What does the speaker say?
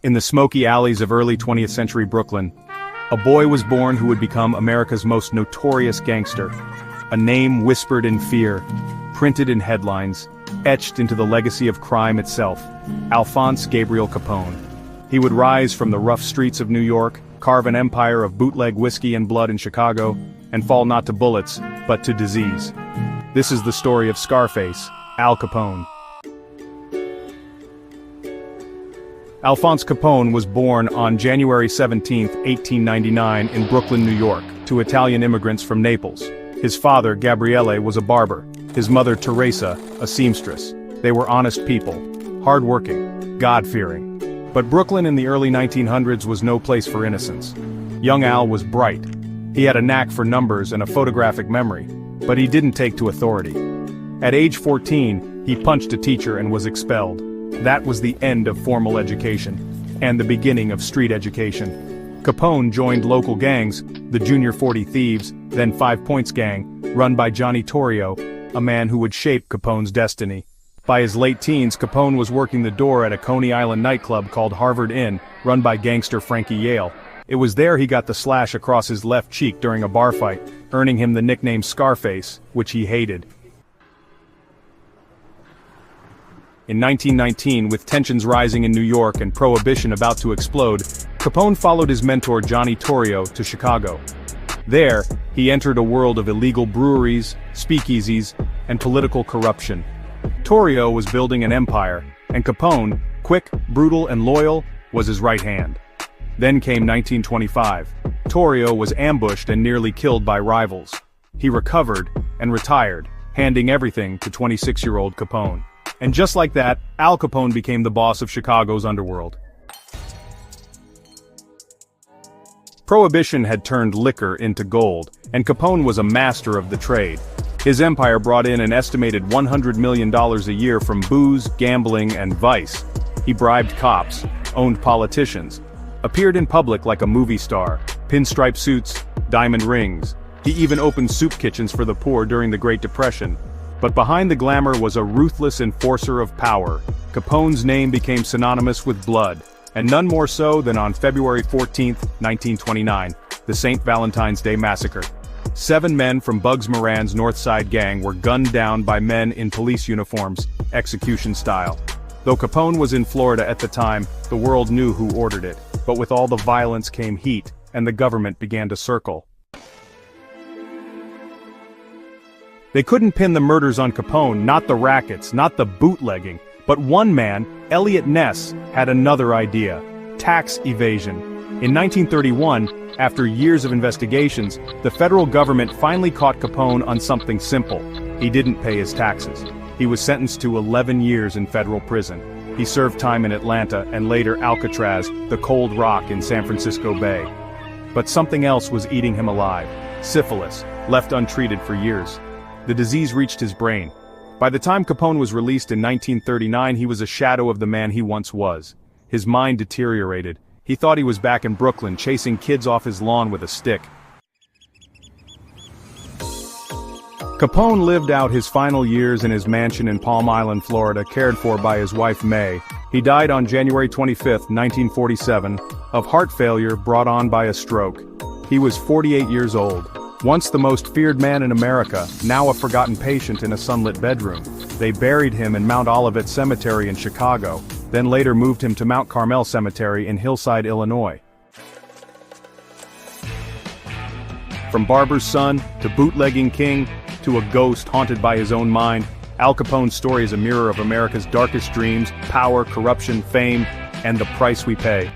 In the smoky alleys of early 20th century Brooklyn, a boy was born who would become America's most notorious gangster. A name whispered in fear, printed in headlines, etched into the legacy of crime itself: Alphonse Gabriel Capone. He would rise from the rough streets of New York, carve an empire of bootleg whiskey and blood in Chicago, and fall not to bullets, but to disease. This is the story of Scarface, Al Capone. Alphonse Capone was born on January 17, 1899 in Brooklyn, New York, to Italian immigrants from Naples. His father, Gabriele, was a barber. His mother, Teresa, a seamstress. They were honest people, hard-working, God-fearing. But Brooklyn in the early 1900s was no place for innocence. Young Al was bright. He had a knack for numbers and a photographic memory, but he didn't take to authority. At age 14, he punched a teacher and was expelled. That was the end of formal education, and the beginning of street education. Capone joined local gangs, the Junior 40 Thieves, then 5 Points Gang, run by Johnny Torrio, a man who would shape Capone's destiny. By his late teens, Capone was working the door at a Coney Island nightclub called Harvard Inn, run by gangster Frankie Yale. It was there he got the slash across his left cheek during a bar fight, earning him the nickname Scarface, which he hated. In 1919, with tensions rising in New York and Prohibition about to explode, Capone followed his mentor Johnny Torrio to Chicago. There, he entered a world of illegal breweries, speakeasies, and political corruption. Torrio was building an empire, and Capone, quick, brutal, and loyal, was his right hand. Then came 1925. Torrio was ambushed and nearly killed by rivals. He recovered and retired, handing everything to 26-year-old Capone. And just like that, Al Capone became the boss of Chicago's underworld. Prohibition had turned liquor into gold, and Capone was a master of the trade. His empire brought in an estimated $100 million a year from booze, gambling, and vice. He bribed cops, owned politicians, appeared in public like a movie star, pinstripe suits, diamond rings. He even opened soup kitchens for the poor during the Great Depression. But behind the glamour was a ruthless enforcer of power. Capone's name became synonymous with blood, and none more so than on February 14, 1929, the St. Valentine's Day Massacre. 7 men from Bugs Moran's North Side gang were gunned down by men in police uniforms, execution style. Though Capone was in Florida at the time, the world knew who ordered it. But with all the violence came heat, and the government began to circle. They couldn't pin the murders on Capone, not the rackets, not the bootlegging, but one man, Elliot Ness, had another idea: tax evasion. In 1931, after years of investigations, the federal government finally caught Capone on something simple. He didn't pay his taxes. He was sentenced to 11 years in federal prison. He served time in Atlanta and later Alcatraz, the cold rock in San Francisco Bay. But something else was eating him alive: syphilis, left untreated for years. The disease reached his brain. By the time Capone was released in 1939, he was a shadow of the man he once was. His mind deteriorated. He thought he was back in Brooklyn, chasing kids off his lawn with a stick. Capone lived out his final years in his mansion in Palm Island, Florida, cared for by his wife May. He died on January 25, 1947, of heart failure brought on by a stroke. He was 48 years old. Once the most feared man in America, now a forgotten patient in a sunlit bedroom. They buried him in Mount Olivet Cemetery in Chicago, then later moved him to Mount Carmel Cemetery in Hillside, Illinois. From barber's son, to bootlegging king, to a ghost haunted by his own mind, Al Capone's story is a mirror of America's darkest dreams: power, corruption, fame, and the price we pay.